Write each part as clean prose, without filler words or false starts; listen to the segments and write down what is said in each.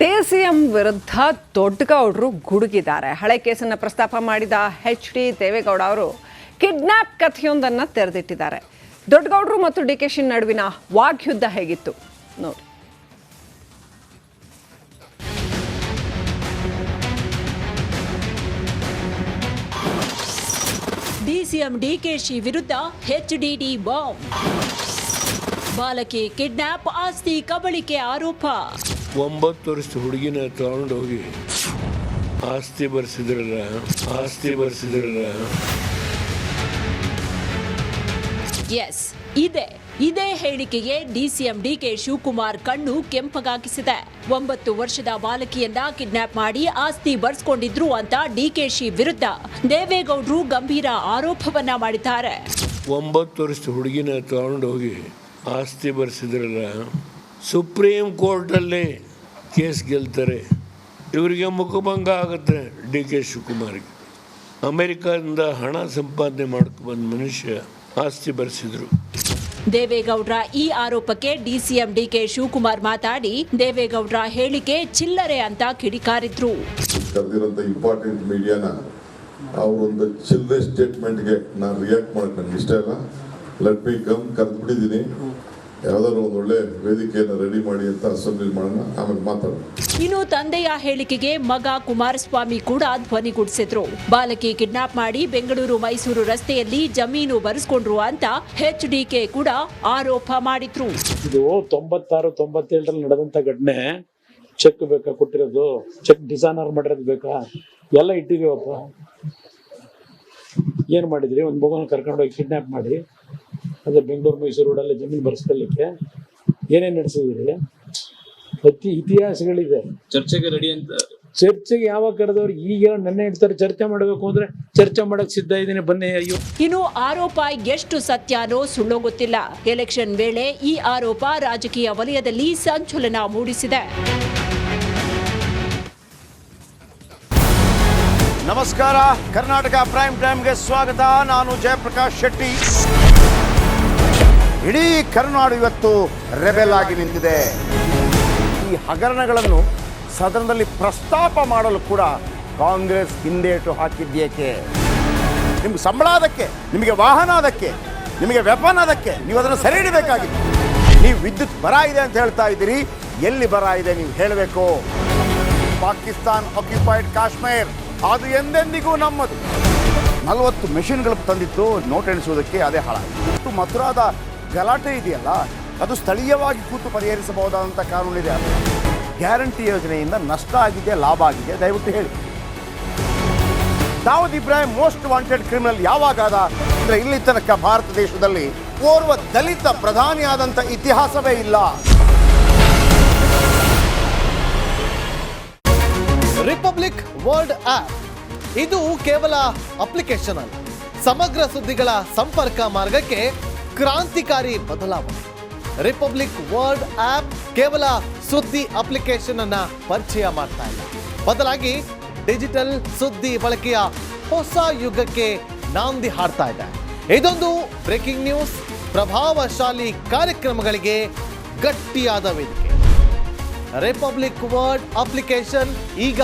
CM ವಿರುದ್ಧ ದೊಡ್ಡಗೌಡರು ಗುಡುಗಿದ್ದಾರೆ. ಹಳೆ ಕೇಸನ್ನು ಪ್ರಸ್ತಾಪ ಮಾಡಿದ HD ದೇವೇಗೌಡ ಅವರು ಕಿಡ್ನಾಪ್ ಕಥೆಯೊಂದನ್ನು ತೆರೆದಿಟ್ಟಿದ್ದಾರೆ. ದೊಡ್ಡಗೌಡರು ಮತ್ತು DKಶಿ ನಡುವಿನ ವಾಗ್ಯುದ್ಧ ಹೇಗಿತ್ತು ನೋಡಿ. DCM DKಶಿ ವಿರುದ್ಧ HDD ಬಾಂಬ್. ಬಾಲಕಿ ಕಿಡ್ನಾಪ್, ಆಸ್ತಿ ಕಬಳಿಕೆ ಆರೋಪ. 9 ವರ್ಷದ ಹುಡುಗಿನ ತಗೊಂಡು ಹೋಗಿ ಆಸ್ತಿ ಬರ್ಸಿದ್ರಲ್ಲ. ಎಸ್, ಇದೇ ಹೇಳಿಕೆಗೆ DCM DK ಶಿವಕುಮಾರ್ ಕಣ್ಣು ಕೆಂಪಗಾಗಿಸಿದೆ. 9 ವರ್ಷದ ಬಾಲಕಿಯನ್ನ ಕಿಡ್ನಾಪ್ ಮಾಡಿ ಆಸ್ತಿ ಬರ್ಸ್ಕೊಂಡಿದ್ರು ಅಂತ DKಶಿ ವಿರುದ್ಧ ದೇವೇಗೌಡರು ಗಂಭೀರ ಆರೋಪವನ್ನ ಮಾಡಿದ್ದಾರೆ. 9 ವರ್ಷದ ಹುಡುಗಿನ ತಗೊಂಡು ಹೋಗಿ ಆಸ್ತಿ ಬರ್ಸಿದ್ರಲ್ಲ. ಸುಪ್ರೀಂ ಕೋರ್ಟಲ್ಲಿ ಕೇಸ್ ಗೆಲ್ತಾರೆ. ಇವರಿಗೆ ಮುಖಭಂಗ ಆಗುತ್ತೆ. DK ಶಿವಕುಮಾರ್ಗೆ ಅಮೆರಿಕದಿಂದ ಹಣ ಸಂಪಾದನೆ ಮಾಡ್ಕೊಂಡ್ಬಂದ ಮನುಷ್ಯ ಆಸ್ತಿ ಬರ್ಸಿದ್ರು. ದೇವೇಗೌಡರ ಈ ಆರೋಪಕ್ಕೆ DCM DK ಶಿವಕುಮಾರ್ ಮಾತಾಡಿ ದೇವೇಗೌಡರ ಹೇಳಿಕೆ ಚಿಲ್ಲರೆ ಅಂತ ಕಿಡಿಕಾರಿದ್ರು. ಕರೆದಿರೋಂಥ ಇಂಪಾರ್ಟೆಂಟ್ ಮೀಡಿಯಾನ ಅವರೊಂದು ಚಿಲ್ಲರೆ ಸ್ಟೇಟ್ಮೆಂಟ್ಗೆ ನಾನು ರಿಯಾಕ್ಟ್ ಮಾಡಕ್ಕೆ ನನಗೆ ಇಷ್ಟ ಇಲ್ಲ. ಲೆಟ್ ಮಿ ಕಮ್, ಕರೆದ್ಬಿಟ್ಟಿದ್ದೀನಿ. ಯಾವ್ದಾದ್ರು ಒಂದು ಒಳ್ಳೆ ವೇದಿಕೆಯನ್ನು ರೆಡಿ ಮಾಡಿ ಅಂತ ಅಸೆಂಬ್ಲಿ ಮಾಡೋಣ, ಆಮೇಲೆ ಮಾತಾಡೋಣ. ಇನ್ನು ತಂದೆಯ ಹೇಳಿಕೆಗೆ ಮಗ ಕುಮಾರಸ್ವಾಮಿ ಕೂಡ ಧ್ವನಿಗೂಡಿಸಿದ್ರು. ಬಾಲಕಿ ಕಿಡ್ನಾಪ್ ಮಾಡಿ ಬೆಂಗಳೂರು ಮೈಸೂರು ರಸ್ತೆಯಲ್ಲಿ ಜಮೀನು ಬರೆಸ್ಕೊಂಡ್ರು ಅಂತ HDK ಕೂಡ ಆರೋಪ ಮಾಡಿದ್ರು. ಇದು 96-97 ನಡೆದಂತ ಘಟನೆ. ಚೆಕ್ ಬೇಕಾ ಕೊಟ್ಟಿರೋದು? ಚೆಕ್ ಡಿಸಾನರ್ ಮಾಡಿರೋದು ಬೇಕಾ? ಎಲ್ಲ ಇಟ್ಟಿದೀವಪ್ಪ. ಏನ್ ಮಾಡಿದ್ರಿ? ಒಂದು ಮಗುನ ಕರ್ಕೊಂಡೋಗಿ ಕಿಡ್ನಾಪ್ ಮಾಡಿ ಅದೇ ಬೆಂಗಳೂರು ಮೈಸೂರು ರೋಡಲ್ಲಿ ಜಮೀನು ಬರ್ಸ್ಕೊಳ್ಳಿಕ್ಕೆ ಏನೇನು ನಡೆಸಿದ್ರಿ? ಅತಿ ಇತಿಹಾಸಗಳಿದೆ. ಚರ್ಚೆಗೆ ರೆಡಿ ಅಂತ. ಚರ್ಚೆಗೆ ಯಾವಾಗ ಕರೆದವ್ರು? ಈಗ ನೆನ್ನೆ ಇಡ್ತಾರೆ. ಚರ್ಚೆ ಮಾಡಬೇಕು ಅಂದ್ರೆ ಚರ್ಚೆ ಮಾಡಕ್ ಸಿದ್ಧ ಇದ್ದೀನಿ, ಬನ್ನಿ. ಅಯ್ಯೋ, ಇನ್ನು ಆರೋಪ ಎಷ್ಟು ಸತ್ಯನೋ ಸುಳ್ಳೋ ಗೊತ್ತಿಲ್ಲ. ಎಲೆಕ್ಷನ್ ವೇಳೆ ಈ ಆರೋಪ ರಾಜಕೀಯ ವಲಯದಲ್ಲಿ ಸಂಚಲನ ಮೂಡಿಸಿದೆ. ನಮಸ್ಕಾರ, ಕರ್ನಾಟಕ ಪ್ರೈಮ್ ಟೈಮ್ಗೆ ಸ್ವಾಗತ. ನಾನು ಜಯಪ್ರಕಾಶ್ ಶೆಟ್ಟಿ. ಇಡೀ ಕರುನಾಡು ಇವತ್ತು ರೆಬೆಲ್ ಆಗಿ ನಿಂತಿದೆ. ಈ ಹಗರಣಗಳನ್ನು ಸದನದಲ್ಲಿ ಪ್ರಸ್ತಾಪ ಮಾಡಲು ಕೂಡ ಕಾಂಗ್ರೆಸ್ ಹಿಂದೇಟು ಹಾಕಿದ್ದೇಕೆ? ನಿಮ್ಗೆ ಸಂಬಳ ಅದಕ್ಕೆ, ನಿಮಗೆ ವಾಹನ ಅದಕ್ಕೆ, ನಿಮಗೆ ವೆಪನ್ ಅದಕ್ಕೆ, ನೀವು ಅದನ್ನು ಸೆರೆ ಹಿಡಿಬೇಕಾಗಿತ್ತು. ನೀವು ವಿದ್ಯುತ್ ಬರ ಇದೆ ಅಂತ ಹೇಳ್ತಾ ಇದ್ದೀರಿ. ಎಲ್ಲಿ ಬರ ಇದೆ ನೀವು ಹೇಳಬೇಕು. ಪಾಕಿಸ್ತಾನ್ ಆಕ್ಯುಪೈಡ್ ಕಾಶ್ಮೀರ್ ಅದು ಎಂದೆಂದಿಗೂ ನಮ್ಮದು. 40 ಮೆಷಿನ್ಗಳು ತಂದಿತ್ತು ನೋಟ್ ಎಣಿಸುವುದಕ್ಕೆ, ಅದೇ ಹಾಳಾಯಿತು. ಮಥುರಾದ ಗಲಾಟೆ ಇದೆಯಲ್ಲ, ಅದು ಸ್ಥಳೀಯವಾಗಿ ಕೂತು ಪರಿಹರಿಸಬಹುದಾದಂಥ ಕಾನೂನಿದೆ. ಗ್ಯಾರಂಟಿ ಯೋಜನೆಯಿಂದ ನಷ್ಟ ಆಗಿದೆ, ಲಾಭ ಆಗಿದೆ, ದಯವಿಟ್ಟು ಹೇಳಿ. Dawood Ibrahim most wanted criminal ಯಾವಾಗಾದ ಅಂದರೆ ಇಲ್ಲಿ ತನಕ ಭಾರತ ದೇಶದಲ್ಲಿ ಓರ್ವ ದಲಿತ ಪ್ರಧಾನಿಯಾದಂಥ ಇತಿಹಾಸವೇ ಇಲ್ಲ. ರಿಪಬ್ಲಿಕ್ ವರ್ಲ್ಡ್ ಆಪ್ ಇದು ಕೇವಲ ಅಪ್ಲಿಕೇಶನ್ ಅಲ್ಲ, ಸಮಗ್ರ ಸುದ್ದಿಗಳ ಸಂಪರ್ಕ ಮಾರ್ಗಕ್ಕೆ ಕ್ರಾಂತಿಕಾರಿ ಬದಲಾವಣೆ. ರಿಪಬ್ಲಿಕ್ ವರ್ಲ್ಡ್ ಆಪ್ ಕೇವಲ ಸುದ್ದಿ ಅಪ್ಲಿಕೇಶನ್ ಅನ್ನ ಪರಿಚಯ ಮಾಡ್ತಾ ಇಲ್ಲ, ಬದಲಾಗಿ ಡಿಜಿಟಲ್ ಸುದ್ದಿ ಬಳಕೆಯ ಹೊಸ ಯುಗಕ್ಕೆ ನಾಂದಿ ಹಾಡ್ತಾ ಇದೆ. ಇದೊಂದು ಬ್ರೇಕಿಂಗ್ ನ್ಯೂಸ್, ಪ್ರಭಾವಶಾಲಿ ಕಾರ್ಯಕ್ರಮಗಳಿಗೆ ಗಟ್ಟಿಯಾದ ವೇದಿಕೆ. ರಿಪಬ್ಲಿಕ್ ವರ್ಲ್ಡ್ ಅಪ್ಲಿಕೇಶನ್ ಈಗ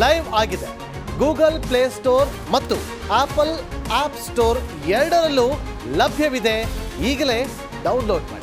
ಲೈವ್ ಆಗಿದೆ. ಗೂಗಲ್ ಪ್ಲೇ ಸ್ಟೋರ್ ಮತ್ತು ಆಪಲ್ ಆಪ್ ಸ್ಟೋರ್ ಎರಡರಲ್ಲೂ ಲಭ್ಯವಿದೆ. ಈಗಲೇ ಡೌನ್ಲೋಡ್ ಮಾಡಿ.